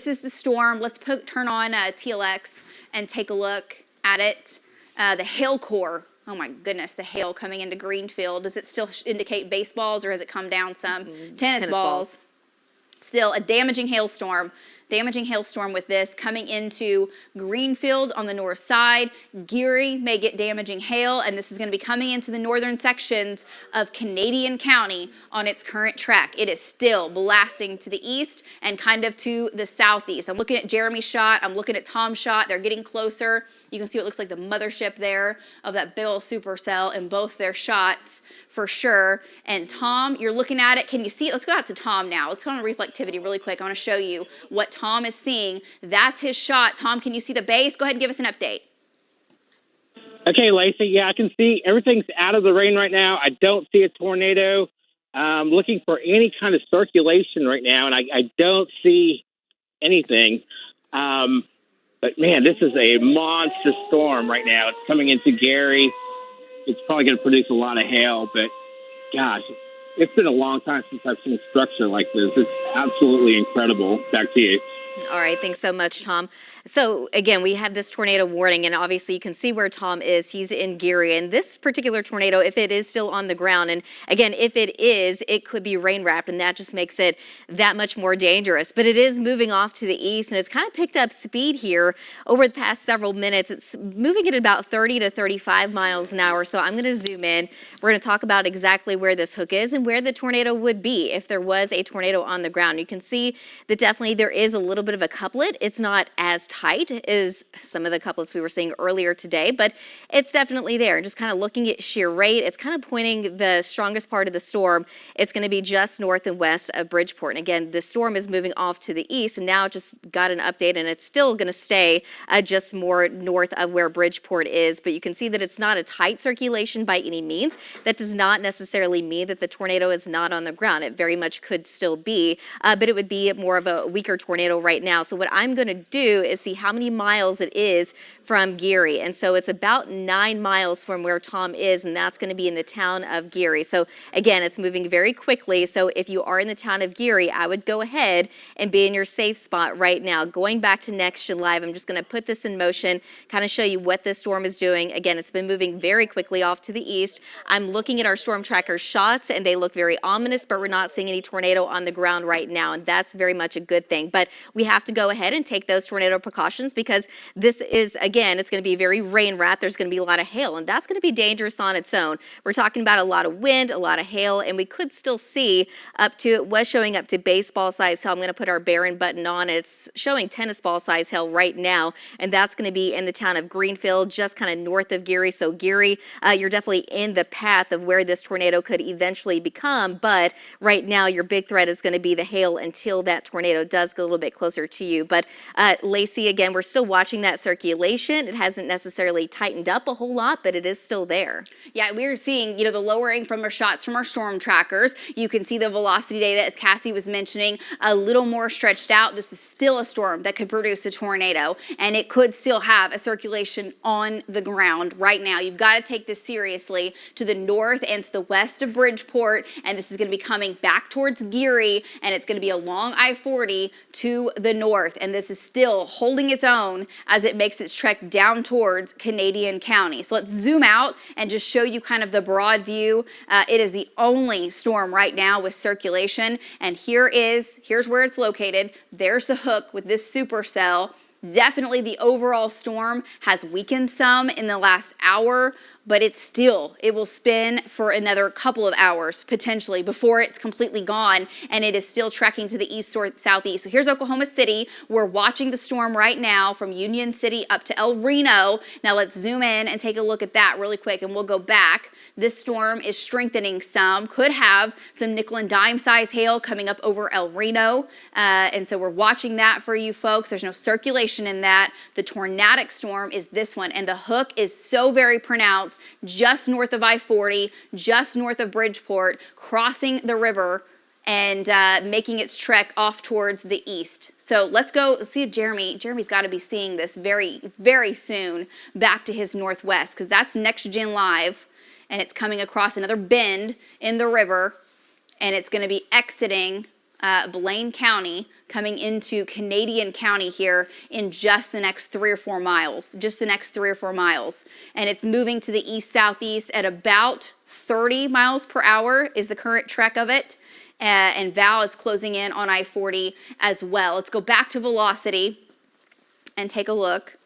this is the storm. Let's turn on TLX and take a look at it. The hail core. Oh my goodness, the hail coming into Greenfield. Does it still indicate baseballs, or has it come down some? Tennis balls. Still a damaging hailstorm. With this coming into Greenfield on the north side. Geary may get damaging hail, and this is going to be coming into the northern sections of Canadian County on its current track. It is still blasting to the east and kind of to the southeast. I'm looking at Jeremy's shot. I'm looking at Tom's shot. They're getting closer. You can see what looks like the mothership there of that big old supercell in both their shots, for sure. And Tom, you're looking at it. Can you see it? Let's go out to Tom now. Let's go on reflectivity really quick. I want to show you what Tom is seeing. That's his shot. Tom, can you see the base? Go ahead and give us an update. Okay, Lacey. Yeah, I can see everything's out of the rain right now. I don't see a tornado. I'm looking for any kind of circulation right now, and I don't see anything. But, man, this is a monster storm right now. It's coming into Gary. It's probably going to produce a lot of hail, but gosh, it's been a long time since I've seen a structure like this. It's absolutely incredible. Back to you. All right. Thanks so much, Tom. So again, we have this tornado warning, and obviously you can see where Tom is. He's in Geary, and this particular tornado, if it is still on the ground, and again, if it is, it could be rain wrapped, and that just makes it that much more dangerous. But it is moving off to the east, and it's kind of picked up speed here over the past several minutes. It's moving at about 30 to 35 miles an hour. So I'm going to zoom in. We're going to talk about exactly where this hook is and where the tornado would be if there was a tornado on the ground. You can see that definitely there is a little bit of a couplet. It's not as tight as some of the couplets we were seeing earlier today, but it's definitely there. Just kind of looking at shear rate, it's kind of pointing the strongest part of the storm. It's going to be just north and west of Bridgeport. And again, the storm is moving off to the east, and now just got an update, and it's still going to stay just more north of where Bridgeport is. But you can see that it's not a tight circulation by any means. That does not necessarily mean that the tornado is not on the ground. It very much could still be, but it would be more of a weaker tornado right now. So what I'm going to do is see how many miles it is from Geary. And so it's about 9 miles from where Tom is, and that's going to be in the town of Geary. So again, it's moving very quickly. So if you are in the town of Geary, I would go ahead and be in your safe spot right now. Going back to NextGen Live, I'm just going to put this in motion, kind of show you what this storm is doing. Again, it's been moving very quickly off to the east. I'm looking at our storm tracker shots, and they look very ominous, but we're not seeing any tornado on the ground right now, and that's very much a good thing. But we have to go ahead and take those tornado precautions, because this is, again, it's going to be very rain wrapped. There's going to be a lot of hail, and that's going to be dangerous on its own. We're talking about a lot of wind, a lot of hail, and we could still see up to, it was showing up to baseball size hail. I'm going to put our Barron button on. It's showing tennis ball size hail right now, and that's going to be in the town of Greenfield, just kind of north of Geary. So Geary, you're definitely in the path of where this tornado could eventually become, but right now your big threat is going to be the hail until that tornado does go a little bit closer to you. But Lacey, again, we're still watching that circulation. It hasn't necessarily tightened up a whole lot, but it is still there. Yeah, we're seeing, the lowering from our shots from our storm trackers. You can see the velocity data, as Cassie was mentioning, a little more stretched out. This is still a storm that could produce a tornado, and it could still have a circulation on the ground right now. You've got to take this seriously to the north and to the west of Bridgeport, and this is going to be coming back towards Geary, and it's going to be along I-40 to the north, and this is still holding its own as it makes its trek down towards Canadian County. So let's zoom out and just show you kind of the broad view. It is the only storm right now with circulation, and here's where it's located. There's the hook with this supercell. Definitely the overall storm has weakened some in the last hour, but it will spin for another couple of hours potentially before it's completely gone, and it is still trekking to the east or southeast. So here's Oklahoma City. We're watching the storm right now from Union City up to El Reno. Now let's zoom in and take a look at that really quick, and we'll go back. This storm is strengthening some, could have some nickel and dime size hail coming up over El Reno, and so we're watching that for you folks. There's no circulation in that. The tornadic storm is this one, and the hook is so very pronounced, just north of I-40, just north of Bridgeport, crossing the river and making its trek off towards the east. So let's go see if Jeremy's got to be seeing this very, very soon back to his northwest, because that's NextGen Live, and it's coming across another bend in the river, and it's going to be exiting Blaine County coming into Canadian County here in just the next 3 or 4 miles, And it's moving to the east-southeast at about 30 miles per hour is the current trek of it. And Val is closing in on I-40 as well. Let's go back to velocity and take a look.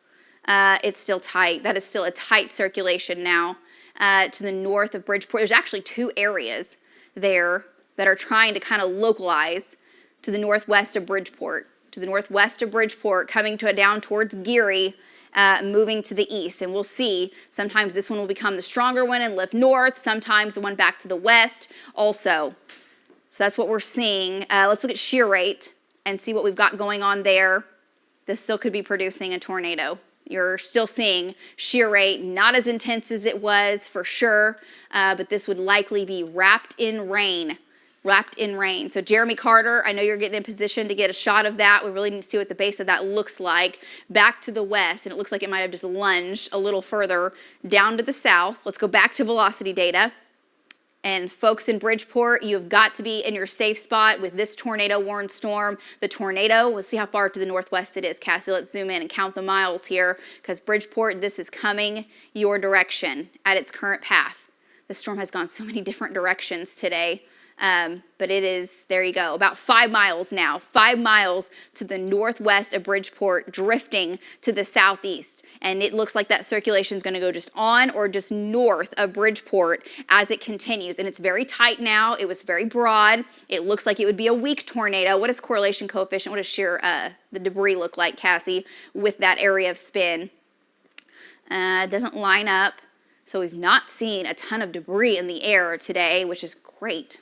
It's still tight. That is still a tight circulation now to the north of Bridgeport. There's actually 2 areas there that are trying to kind of localize to the northwest of Bridgeport. Coming down towards Geary, moving to the east. And we'll see, sometimes this one will become the stronger one and lift north, sometimes the one back to the west also. So that's what we're seeing. Let's look at shear rate and see what we've got going on there. This still could be producing a tornado. You're still seeing shear rate, not as intense as it was for sure, but this would likely be wrapped in rain. So Jeremy Carter, I know you're getting in position to get a shot of that. We really need to see what the base of that looks like. Back to the west, and it looks like it might have just lunged a little further down to the south. Let's go back to velocity data. And folks in Bridgeport, you've got to be in your safe spot with this tornado-warned storm. The tornado, we'll see how far to the northwest it is. Cassie, let's zoom in and count the miles here, because Bridgeport, this is coming your direction at its current path. The storm has gone so many different directions today. But it is, there you go, about 5 miles now, 5 miles to the northwest of Bridgeport, drifting to the southeast. And it looks like that circulation is going to go just on or just north of Bridgeport as it continues. And it's very tight now. It was very broad. It looks like it would be a weak tornado. What is correlation coefficient? What does shear, the debris look like, Cassie, with that area of spin? Doesn't line up. So we've not seen a ton of debris in the air today, which is great.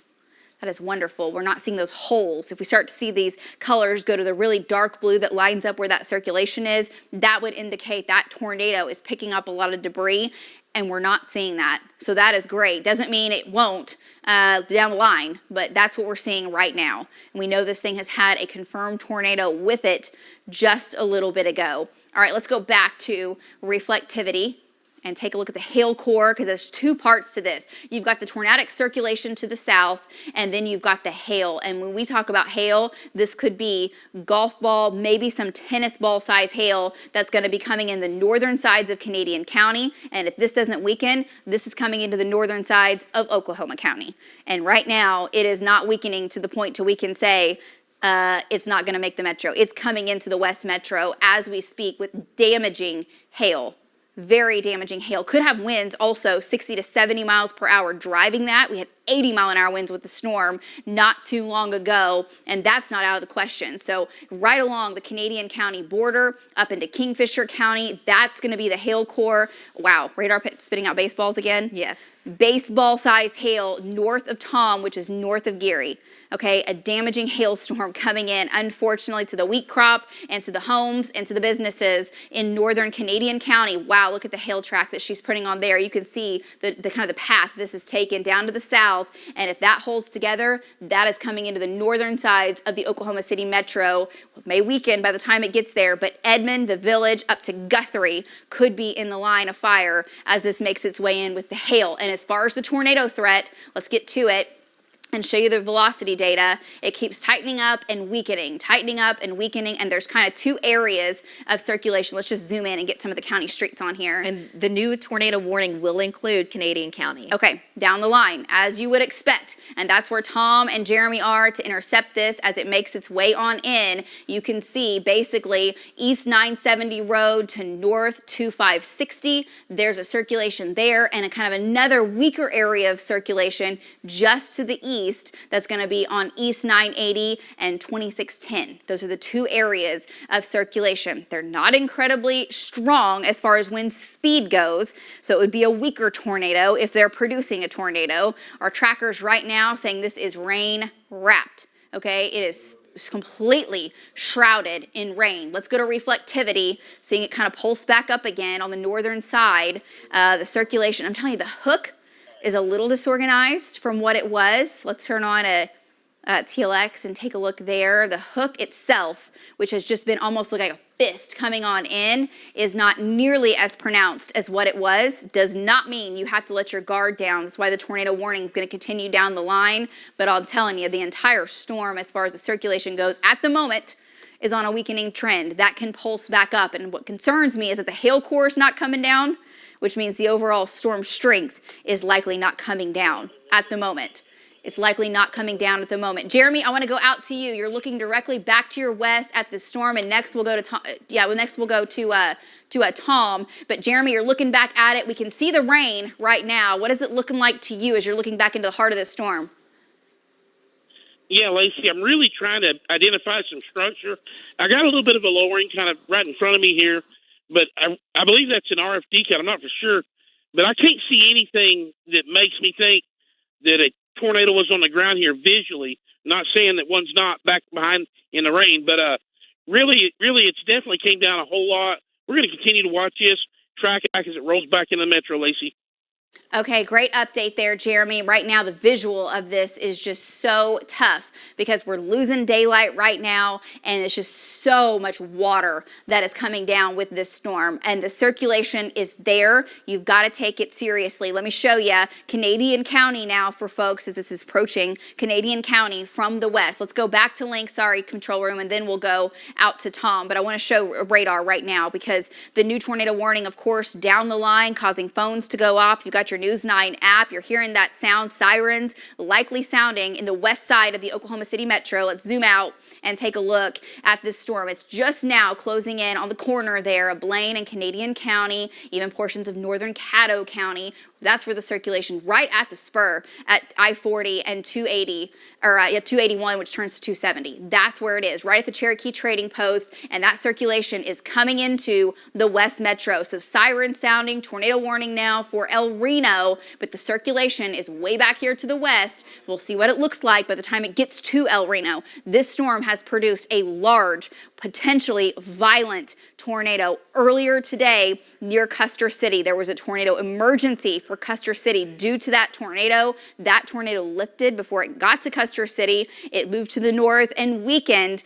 That is wonderful. We're not seeing those holes. If we start to see these colors go to the really dark blue that lines up where that circulation is, that would indicate that tornado is picking up a lot of debris, and we're not seeing that. So that is great. Doesn't mean it won't down the line, but that's what we're seeing right now. And we know this thing has had a confirmed tornado with it just a little bit ago. All right, let's go back to reflectivity and take a look at the hail core, because there's 2 parts to this. You've got the tornadic circulation to the south, and then you've got the hail. And when we talk about hail, this could be golf ball, maybe some tennis ball size hail that's going to be coming in the northern sides of Canadian County. And if this doesn't weaken, this is coming into the northern sides of Oklahoma County. And right now, it is not weakening to the point to we can say, it's not going to make the metro. It's coming into the west metro as we speak with damaging hail. Very damaging hail. Could have winds also 60 to 70 miles per hour driving that. We had 80-mile-an-hour winds with the storm not too long ago, and that's not out of the question. So right along the Canadian County border, up into Kingfisher County, that's going to be the hail core. Wow, radar pit spitting out baseballs again? Yes. Baseball-sized hail north of Tom, which is north of Geary. Okay, a damaging hailstorm coming in, unfortunately, to the wheat crop and to the homes and to the businesses in northern Canadian County. Wow, look at the hail track that she's putting on there. You can see the kind of the path this is taken down to the south, and if that holds together, that is coming into the northern sides of the Oklahoma City metro. It may weaken by the time it gets there, but Edmond, the village, up to Guthrie could be in the line of fire as this makes its way in with the hail. And as far as the tornado threat, let's get to it and show you the velocity data. It keeps tightening up and weakening, and there's kind of 2 areas of circulation. Let's just zoom in and get some of the county streets on here. And the new tornado warning will include Canadian County. Okay, down the line, as you would expect, and that's where Tom and Jeremy are to intercept this as it makes its way on in. You can see basically east 970 road to north 2560. There's a circulation there, and a kind of another weaker area of circulation just to the east that's going to be on East 980 and 2610. Those are the 2 areas of circulation. They're not incredibly strong as far as wind speed goes, so it would be a weaker tornado if they're producing a tornado. Our trackers right now saying this is rain wrapped. Okay, it is completely shrouded in rain. Let's go to reflectivity, seeing it kind of pulse back up again on the northern side. The circulation, I'm telling you, the hook is a little disorganized from what it was. Let's turn on a TLX and take a look there. The hook itself, which has just been almost like a fist coming on in, is not nearly as pronounced as what it was. Does not mean you have to let your guard down. That's why the tornado warning is going to continue down the line. But I'm telling you, the entire storm, as far as the circulation goes, at the moment, is on a weakening trend. That can pulse back up. And what concerns me is that the hail core is not coming down, which means the overall storm strength is likely not coming down at the moment. It's likely not coming down at the moment. Jeremy, I want to go out to you. You're looking directly back to your west at the storm, and next we'll go to Tom. Next we'll go to Tom. But Jeremy, you're looking back at it. We can see the rain right now. What is it looking like to you as you're looking back into the heart of this storm? Yeah, Lacey, I'm really trying to identify some structure. I got a little bit of a lowering kind of right in front of me here, but I believe that's an RFD cut. I'm not for sure, but I can't see anything that makes me think that a tornado was on the ground here visually. Not saying that one's not back behind in the rain, but really, it's definitely came down a whole lot. We're going to continue to watch this, track it back as it rolls back in the metro, Lacey. Okay, great update there, Jeremy. Right now, the visual of this is just so tough because we're losing daylight right now, and it's just so much water that is coming down with this storm, and the circulation is there. You've got to take it seriously. Let me show you Canadian County now for folks as this is approaching Canadian County from the west. Let's go back to Link, sorry, control room, and then we'll go out to Tom, but I want to show radar right now because the new tornado warning, of course, down the line, causing phones to go off. You've got your News 9 app. You're hearing that sound, sirens likely sounding in the west side of the Oklahoma City metro. Let's zoom out and take a look at this storm. It's just now closing in on the corner there of Blaine and Canadian County, even portions of northern Caddo County. That's where the circulation, right at the spur at I-40 and 280, or 281, which turns to 270. That's where it is, right at the Cherokee Trading Post, and that circulation is coming into the West Metro. So siren sounding, tornado warning now for El Reno, but the circulation is way back here to the west. We'll see what it looks like by the time it gets to El Reno. This storm has produced a large, potentially violent tornado. Earlier today near Custer City, there was a tornado emergency for Custer City due to that tornado. That tornado lifted before it got to Custer City. It moved to the north and weakened,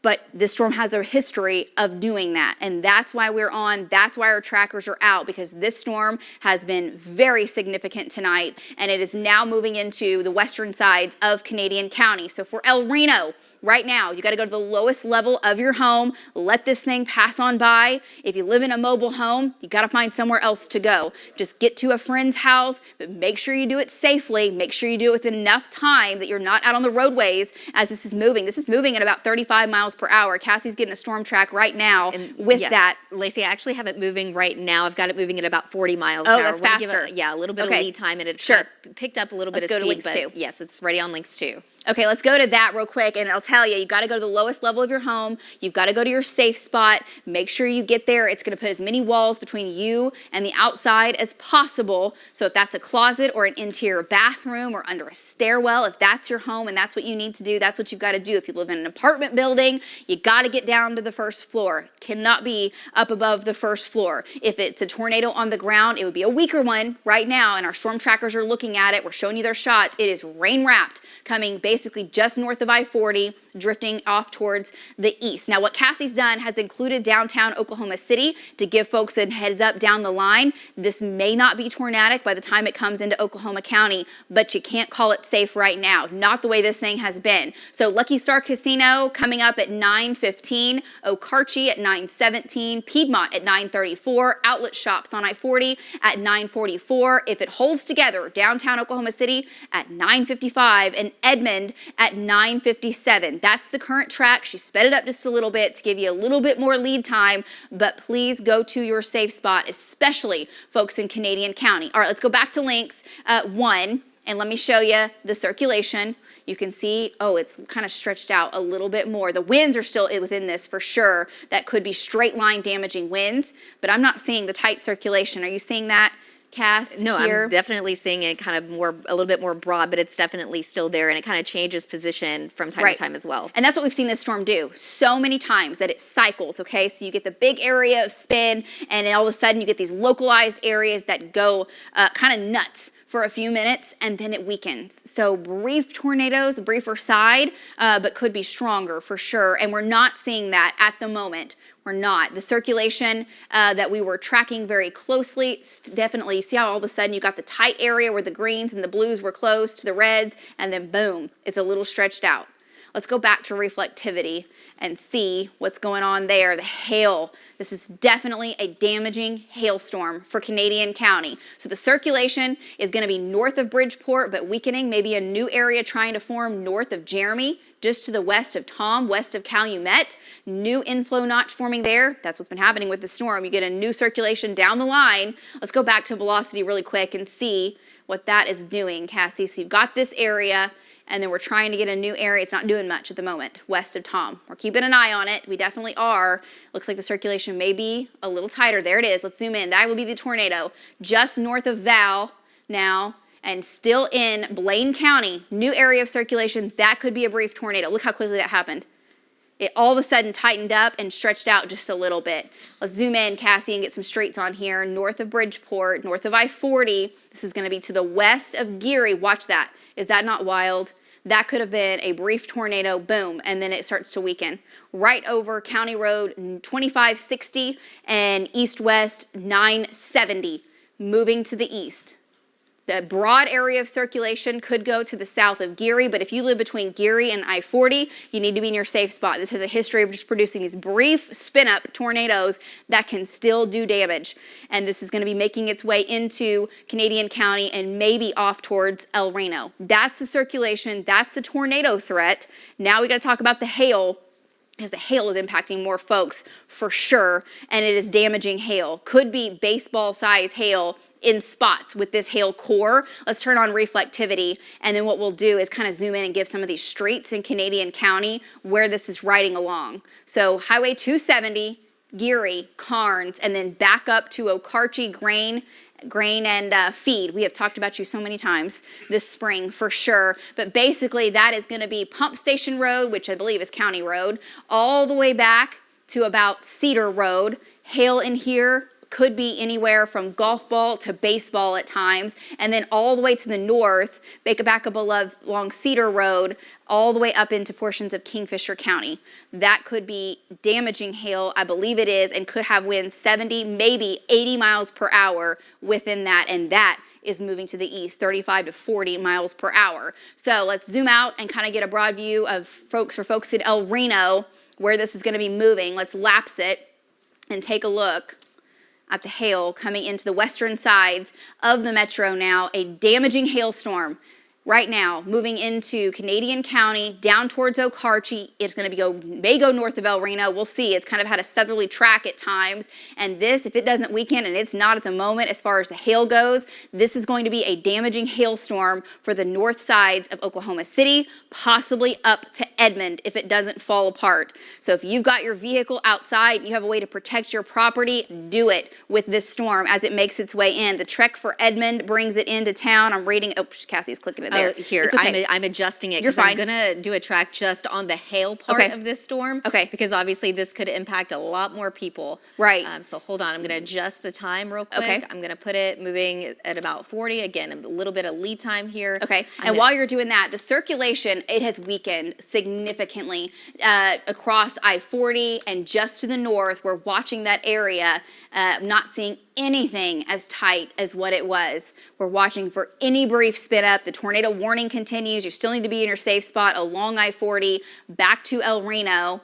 but this storm has a history of doing that, and that's why we're on. That's why our trackers are out, because this storm has been very significant tonight, and it is now moving into the western sides of Canadian County. So for El Reno, right now, you got to go to the lowest level of your home. Let this thing pass on by. If you live in a mobile home, you got to find somewhere else to go. Just get to a friend's house, but make sure you do it safely. Make sure you do it with enough time that you're not out on the roadways as this is moving. This is moving at about 35 miles per hour. Cassie's getting a storm track right now with that. Lacey, I actually have it moving right now. I've got it moving at about 40 miles an hour. Oh, that's faster. A little bit of lead time, and it's picked up a little bit of Let's go speed. to links but two. Yes, it's ready on links 2. Okay, let's go to that real quick, and I'll tell you, you got to go to the lowest level of your home. You've got to go to your safe spot. Make sure you get there. It's going to put as many walls between you and the outside as possible. So if that's a closet or an interior bathroom or under a stairwell, if that's your home and that's what you need to do, that's what you've got to do. If you live in an apartment building, you got to get down to the first floor. Cannot be up above the first floor. If it's a tornado on the ground, it would be a weaker one right now, and our storm trackers are looking at it. We're showing you their shots. It is rain wrapped, coming basically just north of I-40, drifting off towards the east. Now, what Cassie's done has included downtown Oklahoma City to give folks a heads up down the line. This may not be tornadic by the time it comes into Oklahoma County, but you can't call it safe right now. Not the way this thing has been. So Lucky Star Casino coming up at 9:15, Okarche at 9:17, Piedmont at 9:34, Outlet Shops on I-40 at 9:44. If it holds together, downtown Oklahoma City at 9:55, and Edmond at 9:57. That's the current track. She sped it up just a little bit to give you a little bit more lead time, but please go to your safe spot, especially folks in Canadian County. All right, let's go back to links 1, and let me show you the circulation. You can see, oh, it's kind of stretched out a little bit more. The winds are still within this for sure. That could be straight line damaging winds, but I'm not seeing the tight circulation. Are you seeing that, Cass? No, here? I'm definitely seeing it kind of a little bit more broad, but it's definitely still there, and it kind of changes position from time to time as well. And that's what we've seen this storm do so many times, that it cycles, okay? So you get the big area of spin, and then all of a sudden you get these localized areas that go kind of nuts for a few minutes and then it weakens. So brief tornadoes, briefer side, but could be stronger for sure. And we're not seeing that at the moment. We're not. The circulation that we were tracking very closely, definitely, you see how all of a sudden you got the tight area where the greens and the blues were close to the reds, and then boom, it's a little stretched out. Let's go back to reflectivity and see what's going on there. The hail. This is definitely a damaging hailstorm for Canadian County. So the circulation is going to be north of Bridgeport, but weakening. Maybe a new area trying to form north of Jeremy, just to the west of Tom, west of Calumet. New inflow notch forming there. That's what's been happening with the storm. You get a new circulation down the line. Let's go back to velocity really quick and see what that is doing, Cassie. So you've got this area, and then we're trying to get a new area. It's not doing much at the moment, west of Tom. We're keeping an eye on it. We definitely are. Looks like the circulation may be a little tighter. There it is. Let's zoom in. That will be the tornado just north of Val now, and still in Blaine County. New area of circulation. That could be a brief tornado. Look how quickly that happened. It all of a sudden tightened up and stretched out just a little bit. Let's zoom in, Cassie, and get some streets on here. North of Bridgeport, north of I-40. This is going to be to the west of Geary. Watch that. Is that not wild? That could have been a brief tornado, boom, and then it starts to weaken. Right over County Road 2560 and east-west 970, moving to the east. The broad area of circulation could go to the south of Geary, but if you live between Geary and I-40, you need to be in your safe spot. This has a history of just producing these brief spin-up tornadoes that can still do damage. And this is going to be making its way into Canadian County and maybe off towards El Reno. That's the circulation. That's the tornado threat. Now we got to talk about the hail, because the hail is impacting more folks for sure, and it is damaging hail. Could be baseball-size hail in spots with this hail core. Let's turn on reflectivity, and then what we'll do is kind of zoom in and give some of these streets in Canadian County where this is riding along. So Highway 270, Geary, Carnes, and then back up to Okarche, grain and feed. We have talked about you so many times this spring for sure, but basically that is going to be Pump Station Road, which I believe is County Road, all the way back to about Cedar Road. Hail in here could be anywhere from golf ball to baseball at times, and then all the way to the north, back up along Cedar Road, all the way up into portions of Kingfisher County. That could be damaging hail, I believe it is, and could have winds 70, maybe 80 miles per hour within that, and that is moving to the east, 35 to 40 miles per hour. So let's zoom out and kind of get a broad view of folks in El Reno, where this is going to be moving. Let's lapse it and take a look at the hail coming into the western sides of the metro now. A damaging hailstorm right now moving into Canadian County down towards Okarche. It's going to may go north of El Reno. We'll see. It's kind of had a southerly track at times, and this, if it doesn't weaken, and it's not at the moment as far as the hail goes, this is going to be a damaging hailstorm for the north sides of Oklahoma City, possibly up to Edmond if it doesn't fall apart. So if you've got your vehicle outside and you have a way to protect your property, do it with this storm as it makes its way in. The trek for Edmond brings it into town. I'm reading, oh, Cassie's clicking it there. Here, it's okay. I'm adjusting it. You're fine. I'm gonna do a track just on the hail part of this storm. Okay. Because obviously this could impact a lot more people. Right. So hold on. I'm gonna adjust the time real quick. Okay. I'm gonna put it moving at about 40. Again, a little bit of lead time here. Okay. And while you're doing that, the circulation, it has weakened significantly across I-40 and just to the north. We're watching that area, not seeing anything as tight as what it was. We're watching for any brief spin up. The tornado warning continues. You still need to be in your safe spot along I-40 back to El Reno.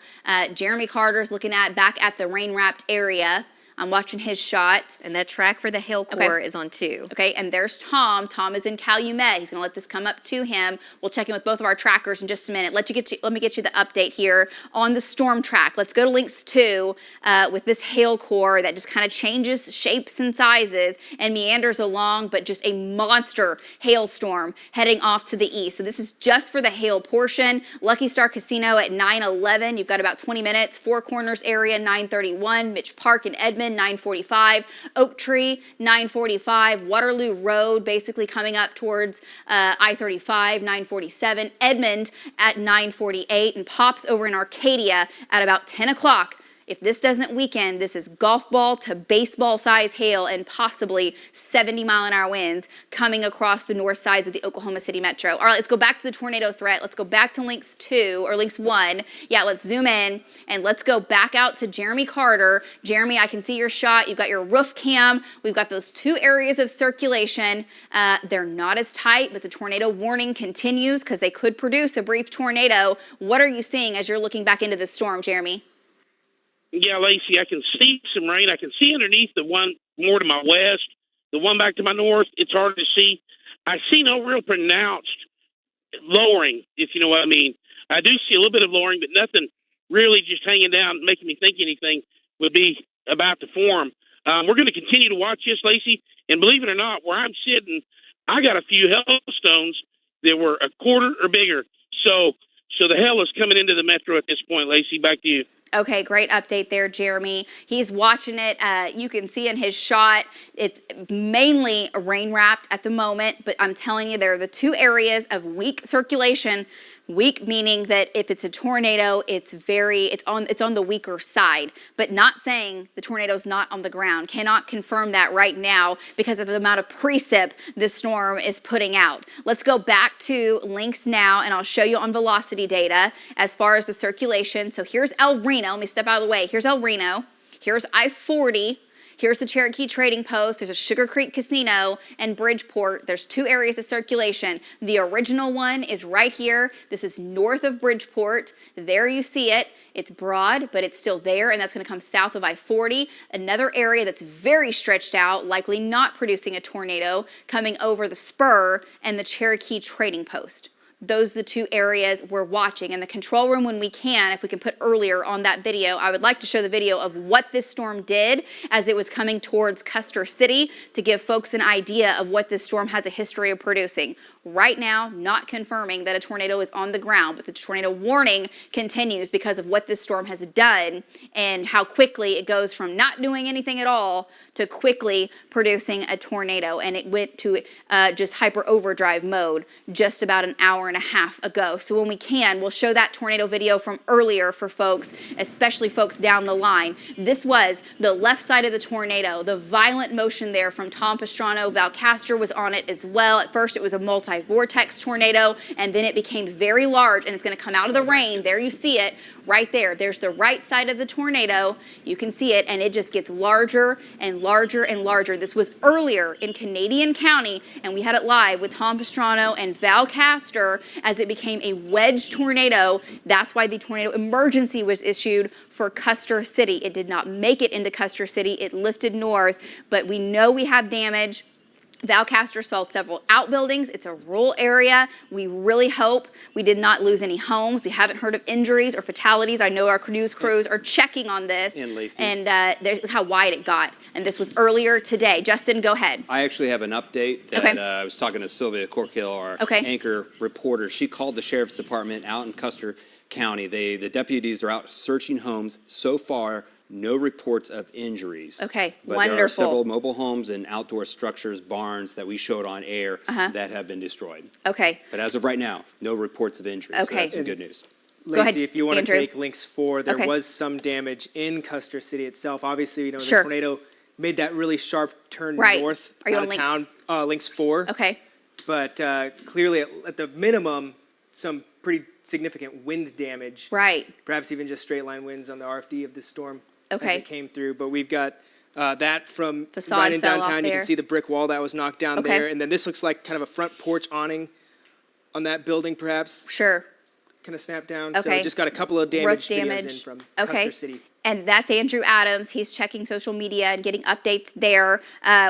Jeremy Carter's looking back at the rain wrapped area. I'm watching his shot. And that track for the hail core is on 2. Okay, and there's Tom. Tom is in Calumet. He's going to let this come up to him. We'll check in with both of our trackers in just a minute. Let me get you the update here on the storm track. Let's go to links 2 with this hail core that just kind of changes shapes and sizes and meanders along, but just a monster hailstorm heading off to the east. So this is just for the hail portion. Lucky Star Casino at 9:11. You've got about 20 minutes. Four Corners area 9:31. Mitch Park in Edmond 9:45, Oak Tree 9:45, Waterloo Road basically coming up towards I-35 9:47, Edmond at 9:48, and Pops over in Arcadia at about 10 o'clock If this doesn't weaken, this is golf ball to baseball size hail and possibly 70-mile-an-hour winds coming across the north sides of the Oklahoma City metro. All right, let's go back to the tornado threat. Let's go back to links 1. Yeah, let's zoom in and let's go back out to Jeremy Carter. Jeremy, I can see your shot. You've got your roof cam. We've got those 2 areas of circulation. They're not as tight, but the tornado warning continues because they could produce a brief tornado. What are you seeing as you're looking back into the storm, Jeremy? Yeah, Lacey, I can see some rain. I can see underneath the one more to my west, the one back to my north. It's hard to see. I see no real pronounced lowering, if you know what I mean. I do see a little bit of lowering, but nothing really just hanging down, making me think anything would be about to form. We're going to continue to watch this, Lacey, and believe it or not, where I'm sitting, I got a few hailstones that were a quarter or bigger. So the hail is coming into the metro at this point, Lacey. Back to you. Okay, great update there, Jeremy. He's watching it. You can see in his shot, it's mainly rain wrapped at the moment, but I'm telling you, there are the 2 areas of weak circulation. Weak meaning that if it's a tornado, it's on the weaker side, but not saying the tornado's not on the ground. Cannot confirm that right now because of the amount of precip this storm is putting out. Let's go back to links now, and I'll show you on velocity data as far as the circulation. So here's El Reno. Let me step out of the way. Here's El Reno. Here's I-40. Here's the Cherokee Trading Post. There's a Sugar Creek Casino and Bridgeport. There's 2 areas of circulation. The original one is right here. This is north of Bridgeport. There you see it. It's broad, but it's still there, and that's going to come south of I-40. Another area that's very stretched out, likely not producing a tornado, coming over the Spur and the Cherokee Trading Post. Those are the 2 areas we're watching. In the control room, when we can, if we can put earlier on that video, I would like to show the video of what this storm did as it was coming towards Custer City to give folks an idea of what this storm has a history of producing. Right now, not confirming that a tornado is on the ground, but the tornado warning continues because of what this storm has done and how quickly it goes from not doing anything at all to quickly producing a tornado. And it went to just hyper overdrive mode just about an hour and a half ago. So when we can, we'll show that tornado video from earlier for folks, especially folks down the line. This was the left side of the tornado, the violent motion there from Tom Pastrano. Valcaster was on it as well. At first, it was a multi-vortex tornado, and then it became very large, and it's going to come out of the rain. There you see it right there. There's the right side of the tornado. You can see it, and it just gets larger and larger and larger. This was earlier in Canadian County, and we had it live with Tom Pastrano and Valcaster as it became a wedge tornado. That's why the tornado emergency was issued for Custer City. It did not make it into Custer City. It lifted north, but we know we have damage. Valcaster saw several outbuildings. It's a rural area. We really hope we did not lose any homes. We haven't heard of injuries or fatalities. I know our news crews are checking on this. And there's how wide it got. And this was earlier today. Justin, go ahead. I actually have an update that I was talking to Sylvia Corkhill, our anchor reporter. She called the sheriff's department out in Custer County. The deputies are out searching homes. So far, no reports of injuries. Okay, but wonderful. There are several mobile homes and outdoor structures, barns that we showed on air that have been destroyed. Okay. But as of right now, no reports of injuries. Okay. So that's some good news. Go ahead, Lacey, if you want Andrew. to take links 4, there was some damage in Custer City itself. Obviously, you know, the Sure. tornado made that really sharp turn Right. north Are you out on of links? town. Links 4. Okay. But clearly, at the minimum, some pretty significant wind damage. Right. Perhaps even just straight line winds on the RFD of this storm as Okay. it came through. But we've got that from Facade right in fell off downtown. You there. can see the brick wall that was knocked down Okay. there. And then this looks like kind of a front porch awning on that building, perhaps. Sure. Kind of snapped down. Okay. So just got a couple of Roof damage videos damage. in from Okay. Custer City. And that's Andrew Adams. He's checking social media and getting updates there.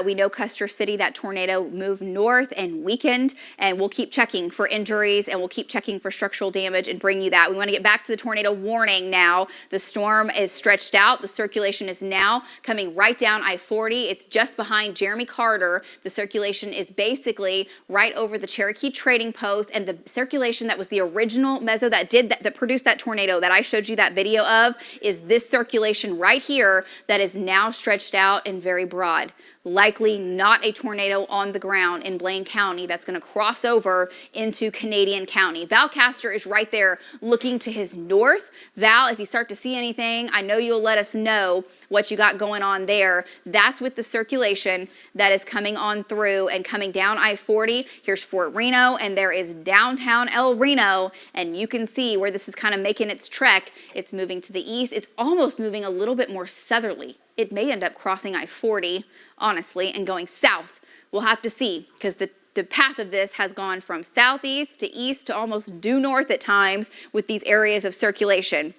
We know Custer City, that tornado moved north and weakened, and we'll keep checking for injuries and we'll keep checking for structural damage and bring you that. We want to get back to the tornado warning now. The storm is stretched out. The circulation is now coming right down I-40. It's just behind Jeremy Carter. The circulation is basically right over the Cherokee Trading Post, and the circulation that was the original mezzo that produced that tornado that I showed you that video of is this circulation right here that is now stretched out and very broad. likely not a tornado on the ground in Blaine County that's going to cross over into Canadian County. Val Castor is right there looking to his north. Val, if you start to see anything, I know you'll let us know what you got going on there. That's with the circulation that is coming on through and coming down I-40. Here's Fort Reno, and there is downtown El Reno, and you can see where this is kind of making its trek. It's moving to the east. It's almost moving a little bit more southerly. It may end up crossing I-40, honestly, and going south. We'll have to see, because the path of this has gone from southeast to east to almost due north at times with these areas of circulation.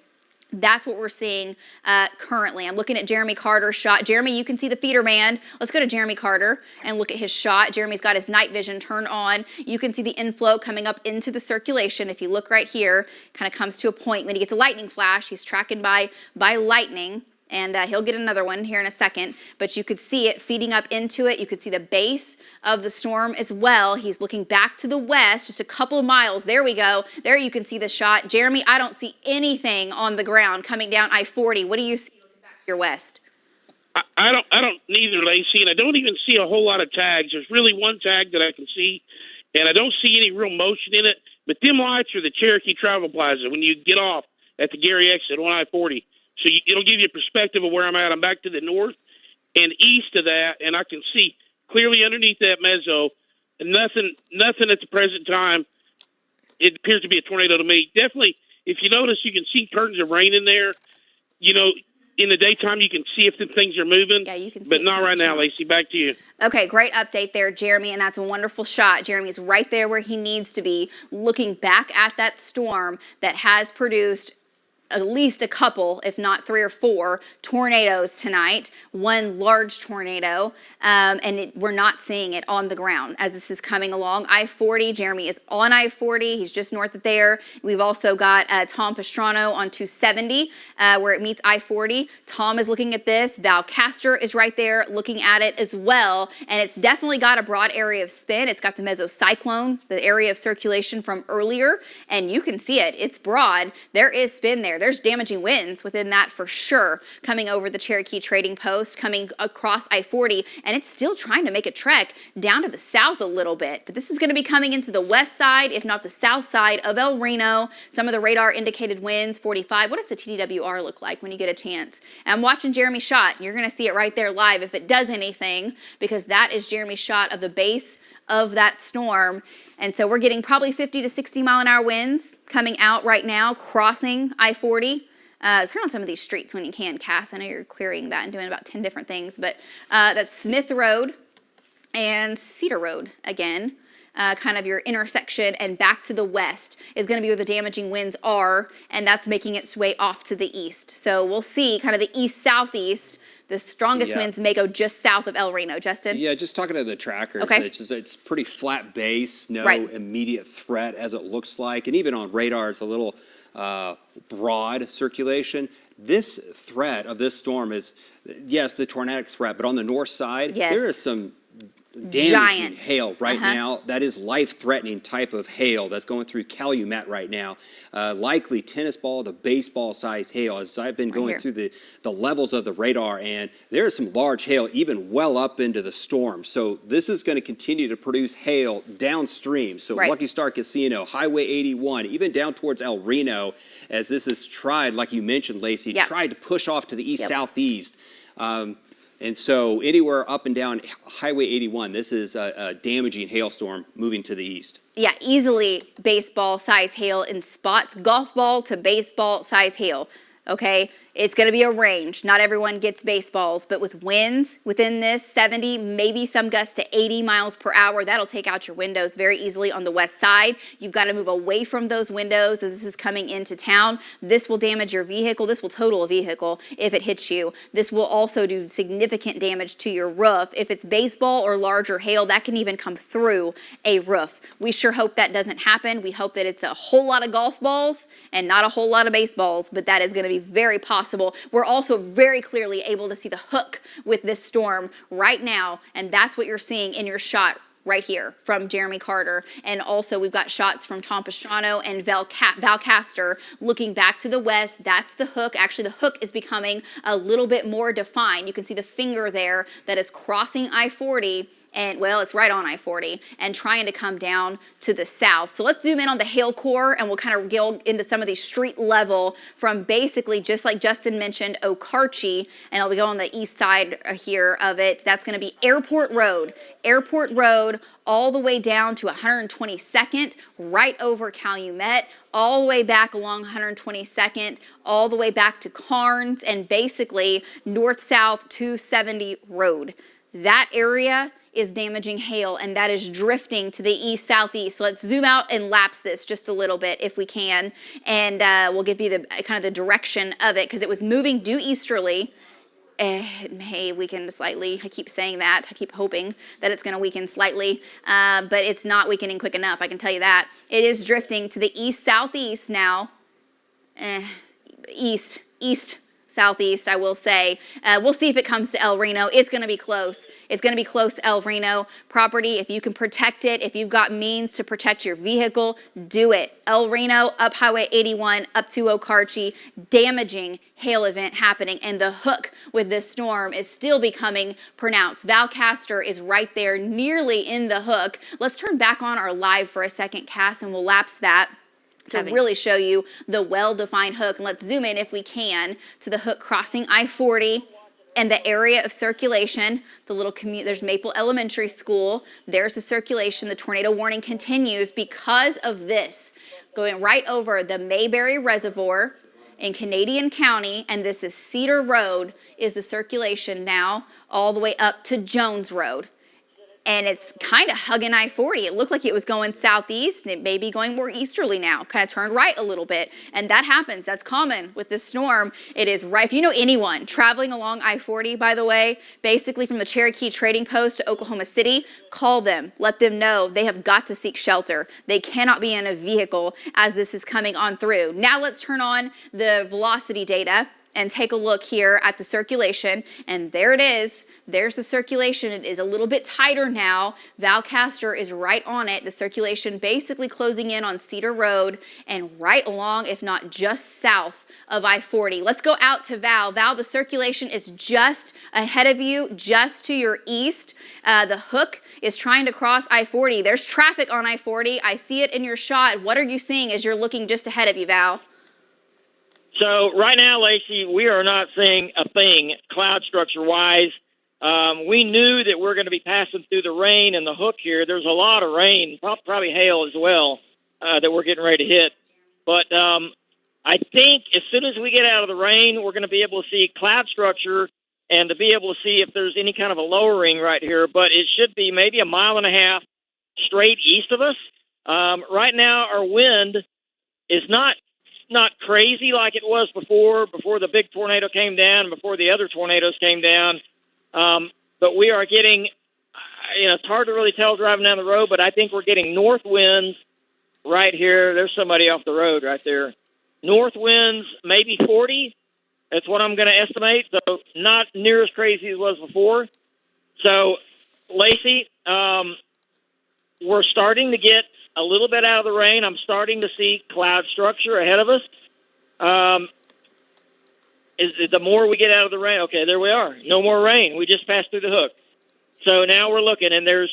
That's what we're seeing currently. I'm looking at Jeremy Carter's shot. Jeremy, you can see the feeder band. Let's go to Jeremy Carter and look at his shot. Jeremy's got his night vision turned on. You can see the inflow coming up into the circulation. If you look right here, kind of comes to a point when he gets a lightning flash. He's tracking by lightning. And he'll get another one here in a second. But you could see it feeding up into it. You could see the base of the storm as well. He's looking back to the west, just a couple of miles. There we go. There you can see the shot. Jeremy, I don't see anything on the ground coming down I-40. What do you see looking back to your west? I don't neither, Lacey, and I don't even see a whole lot of tags. There's really one tag that I can see, and I don't see any real motion in it. But them lights are the Cherokee Travel Plaza when you get off at the Gary exit on I-40. So it'll give you a perspective of where I'm at. I'm back to the north and east of that, and I can see clearly underneath that mezzo, and nothing at the present time. It appears to be a tornado to me. Definitely, if you notice, you can see curtains of rain in there. You know, in the daytime, you can see if the things are moving. Yeah, you can see but it not right now, Lacey. Back to you. Okay, great update there, Jeremy, and that's a wonderful shot. Jeremy's right there where he needs to be, looking back at that storm that has produced at least a couple, if not 3 or 4 tornadoes tonight, one large tornado, and we're not seeing it on the ground as this is coming along. I-40, Jeremy is on I-40. He's just north of there. We've also got Tom Pastrano on 270 where it meets I-40. Tom is looking at this. Val Castor is right there looking at it as well, and it's definitely got a broad area of spin. It's got the mesocyclone, the area of circulation from earlier, and you can see it. It's broad. There is spin there. There's damaging winds within that for sure, coming over the Cherokee Trading Post, coming across I-40, and it's still trying to make a trek down to the south a little bit. But this is going to be coming into the west side, if not the south side of El Reno. Some of the radar indicated winds, 45. What does the TDWR look like when you get a chance? And I'm watching Jeremy's shot. You're going to see it right there live if it does anything, because that is Jeremy's shot of the base of that storm. And so we're getting probably 50 to 60 mile an hour winds coming out right now, crossing I-40. Turn on some of these streets when you can, Cass. I know you're clearing that and doing about 10 different things, but that's Smith Road and Cedar Road again. Kind of your intersection, and back to the west is going to be where the damaging winds are, and that's making its way off to the east. So we'll see kind of the east-southeast. The strongest winds may go just south of El Reno. Justin? Yeah, just talking to the trackers, okay. It's pretty flat base, no immediate threat as it looks like. And even on radar, it's a little broad circulation. This threat of this storm is, yes, the tornadic threat, but on the north side, there is some damaging hail right now. That is life-threatening type of hail that's going through Calumet right now. Likely tennis ball to baseball size hail, as I've been going through the levels of the radar, and there is some large hail even well up into the storm. So this is going to continue to produce hail downstream. So Lucky Star Casino, Highway 81, even down towards El Reno, as this is tried, like you mentioned, Lacey, tried to push off to the east-southeast. And so anywhere up and down Highway 81, this is a damaging hailstorm moving to the east. Yeah, easily baseball size hail in spots, golf ball to baseball size hail. Okay, it's going to be a range. Not everyone gets baseballs, but with winds within this 70, maybe some gusts to 80 miles per hour, that'll take out your windows very easily on the west side. You've got to move away from those windows as this is coming into town. This will damage your vehicle. This will total a vehicle if it hits you. This will also do significant damage to your roof. If it's baseball or larger hail, that can even come through a roof. We sure hope that doesn't happen. We hope that it's a whole lot of golf balls and not a whole lot of baseballs, but that is going to be very possible. We're also very clearly able to see the hook with this storm right now, and that's what you're seeing in your shot right here from Jeremy Carter. And also we've got shots from Tom Pastrano and Valcaster looking back to the west. That's the hook. Actually, the hook is becoming a little bit more defined. You can see the finger there that is crossing I-40. And well, it's right on I-40 and trying to come down to the south. So let's zoom in on the hail core and we'll kind of go into some of these street level from basically, just like Justin mentioned, Okarche, and I'll be going on the east side here of it. That's going to be Airport Road. Airport Road all the way down to 122nd, right over Calumet, all the way back along 122nd, all the way back to Carnes, and basically north-south 270 Road. That area is damaging hail, and that is drifting to the east-southeast. So let's zoom out and lapse this just a little bit if we can, and we'll give you the kind of the direction of it, because it was moving due easterly. It may weaken slightly. I keep saying that. I keep hoping that it's going to weaken slightly, but it's not weakening quick enough, I can tell you that. It is drifting to the east-southeast now. Southeast, I will say. We'll see if it comes to El Reno. It's going to be close. It's going to be close to El Reno property. If you can protect it, if you've got means to protect your vehicle, do it. El Reno, up Highway 81, up to Okarche, damaging hail event happening. And the hook with this storm is still becoming pronounced. Valcaster is right there, nearly in the hook. Let's turn back on our live for a second, Cass, and we'll lapse that to really show you the well-defined hook. And let's zoom in, if we can, to the hook crossing I-40 and the area of circulation. The little there's Maple Elementary School. There's the circulation. The tornado warning continues because of this. Going right over the Mayberry Reservoir in Canadian County, and this is Cedar Road, is the circulation now all the way up to Jones Road. And it's kind of hugging I-40. It looked like it was going southeast, and it may be going more easterly now. Kind of turned right a little bit. And that happens. That's common with this storm. It is right. If you know anyone traveling along I-40, by the way, basically from the Cherokee Trading Post to Oklahoma City, call them. Let them know they have got to seek shelter. They cannot be in a vehicle as this is coming on through. Now let's turn on the velocity data and take a look here at the circulation. And there it is. There's the circulation. It is a little bit tighter now. Valcaster is right on it. The circulation basically closing in on Cedar Road and right along, if not just south of I-40. Let's go out to Val. Val, the circulation is just ahead of you, just to your east. The hook is trying to cross I-40. There's traffic on I-40. I see it in your shot. What are you seeing as you're looking just ahead of you, Val? So right now, Lacey, we are not seeing a thing cloud structure-wise. We knew that we're going to be passing through the rain and the hook here. There's a lot of rain, probably hail as well, that we're getting ready to hit. But I think as soon as we get out of the rain, we're going to be able to see cloud structure and to be able to see if there's any kind of a lowering right here. But it should be maybe 1.5 miles straight east of us. Right now, our wind is not crazy like it was before the big tornado came down, before the other tornadoes came down. But we are getting, it's hard to really tell driving down the road, but I think we're getting north winds right here. There's somebody off the road right there. North winds, maybe 40. That's what I'm going to estimate. So not near as crazy as it was before. So, Lacey, we're starting to get a little bit out of the rain. I'm starting to see cloud structure ahead of us. The more we get out of the rain, okay, there we are. No more rain. We just passed through the hook. So now we're looking, and it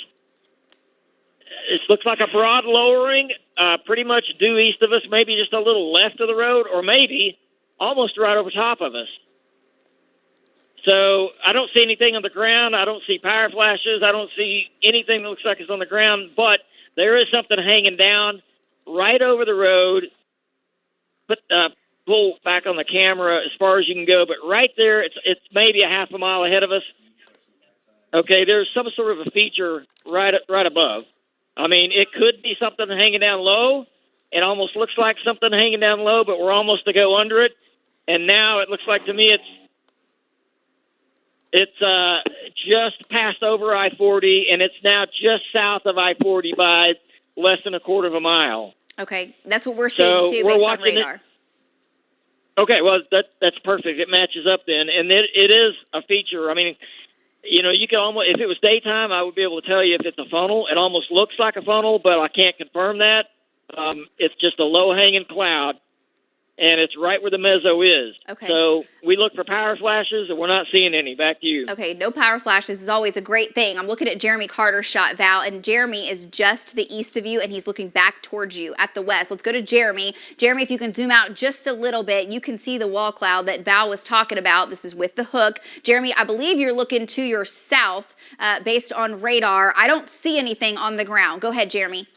looks like a broad lowering, pretty much due east of us, maybe just a little left of the road, or maybe almost right over top of us. So I don't see anything on the ground. I don't see power flashes. I don't see anything that looks like it's on the ground, but there is something hanging down right over the road. Pull back on the camera as far as you can go, but right there, it's maybe 0.5 mile ahead of us. Okay, there's some sort of a feature right above. I mean, it could be something hanging down low. It almost looks like something hanging down low, but we're almost to go under it. And now it looks like to me it's just past over I-40, and it's now just south of I-40 by less than 1/4 mile. Okay, that's what we're seeing too, based on radar. Okay, well, that's perfect. It matches up then, and it is a feature. I mean, You can almost, if it was daytime, I would be able to tell you if it's a funnel. It almost looks like a funnel, but I can't confirm that. It's just a low-hanging cloud, and it's right where the mezzo is. Okay. So we look for power flashes, and we're not seeing any. Back to you. Okay, no power flashes is always a great thing. I'm looking at Jeremy Carter's shot, Val, and Jeremy is just to the east of you, and he's looking back towards you at the west. Let's go to Jeremy. Jeremy, if you can zoom out just a little bit, you can see the wall cloud that Val was talking about. This is with the hook. Jeremy, I believe you're looking to your south based on radar. I don't see anything on the ground. Go ahead, Jeremy.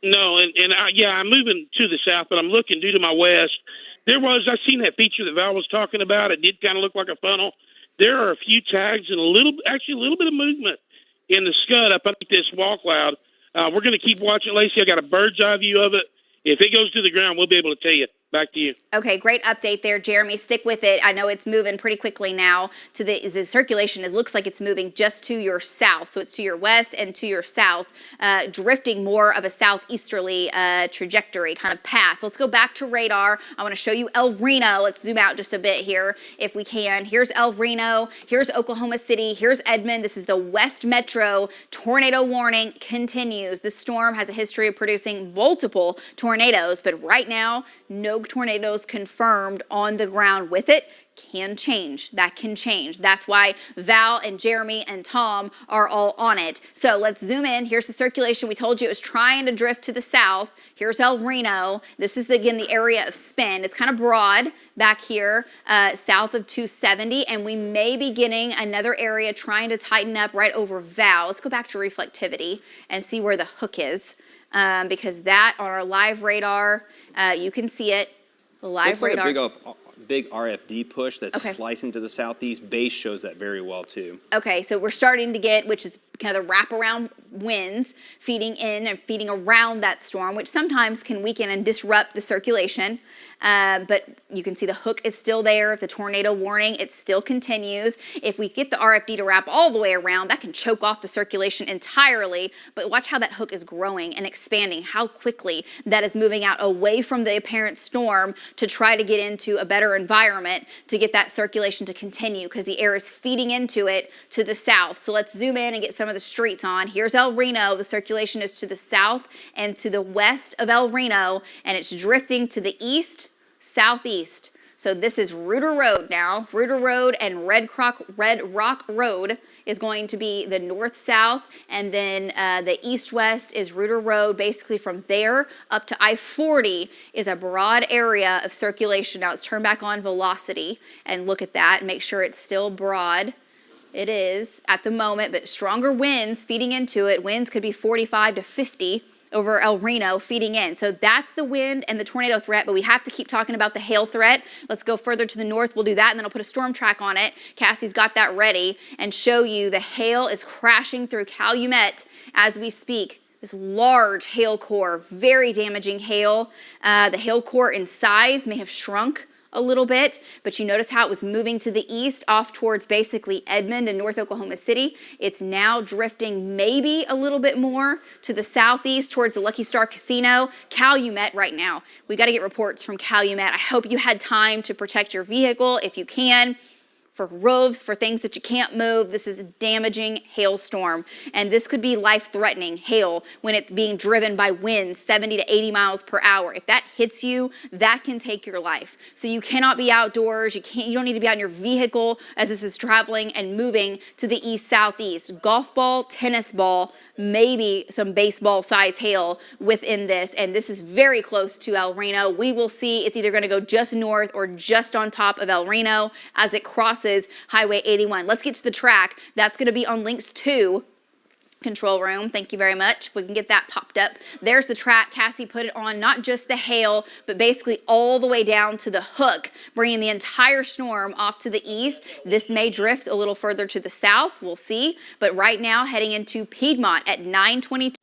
No, I'm moving to the south, but I'm looking due to my west. I seen that feature that Val was talking about. It did kind of look like a funnel. There are a few tags and a little bit of movement in the scud up underneath this wall cloud. We're going to keep watching, Lacey. I got a bird's eye view of it. If it goes to the ground, we'll be able to tell you. Back to you. Okay, great update there, Jeremy. Stick with it. I know it's moving pretty quickly now. To the circulation, it looks like it's moving just to your south. So it's to your west and to your south, drifting more of a southeasterly trajectory kind of path. Let's go back to radar. I want to show you El Reno. Let's zoom out just a bit here if we can. Here's El Reno. Here's Oklahoma City. Here's Edmond. This is the West Metro. Tornado warning continues. This storm has a history of producing multiple tornadoes, but right now, no tornadoes confirmed on the ground with it. Can change. That can change. That's why Val and Jeremy and Tom are all on it. So let's zoom in. Here's the circulation. We told you it was trying to drift to the south. Here's El Reno. This is, again, the area of spin. It's kind of broad back here, south of 270, and we may be getting another area trying to tighten up right over Val. Let's go back to reflectivity and see where the hook is, because that on our live radar, you can see it. The live Looks radar. like a big RFD push that's slicing to the southeast. Base shows that very well too. Okay, so we're starting to get, which is kind of the wraparound winds feeding in and feeding around that storm, which sometimes can weaken and disrupt the circulation. But you can see the hook is still there. If the tornado warning, it still continues. If we get the RFD to wrap all the way around, that can choke off the circulation entirely. But watch how that hook is growing and expanding, how quickly that is moving out away from the apparent storm to try to get into a better environment to get that circulation to continue, because the air is feeding into it to the south. So let's zoom in and get some of the streets on. Here's El Reno. The circulation is to the south and to the west of El Reno, and it's drifting to the east, southeast. So this is Reuter Road now. Reuter Road and Red Rock Road is going to be the north-south, and then the east-west is Reuter Road. Basically from there up to I-40 is a broad area of circulation. Now let's turn back on velocity and look at that and make sure it's still broad. It is at the moment, but stronger winds feeding into it. Winds could be 45 to 50 over El Reno feeding in. So that's the wind and the tornado threat, but we have to keep talking about the hail threat. Let's go further to the north. We'll do that, and then I'll put a storm track on it. Cassie's got that ready, and show you the hail is crashing through Calumet as we speak. This large hail core, very damaging hail. The hail core in size may have shrunk a little bit, but you notice how it was moving to the east off towards basically Edmond and North Oklahoma City. It's now drifting maybe a little bit more to the southeast towards the Lucky Star Casino. Calumet right now. We got to get reports from Calumet. I hope you had time to protect your vehicle if you can. For roofs, for things that you can't move. This is a damaging hailstorm, and this could be life-threatening hail when it's being driven by winds 70 to 80 miles per hour. If that hits you, that can take your life. So you cannot be outdoors. You don't need to be out in your vehicle as this is traveling and moving to the east-southeast. Golf ball, tennis ball, maybe some baseball-sized hail within this, and this is very close to El Reno. We will see. It's either going to go just north or just on top of El Reno as it crosses Highway 81. Let's get to the track. That's going to be on links 2. Control room, thank you very much. If we can get that popped up. There's the track. Cassie put it on not just the hail, but basically all the way down to the hook, bringing the entire storm off to the east. This may drift a little further to the south. We'll see. But right now, heading into Piedmont at 9:22.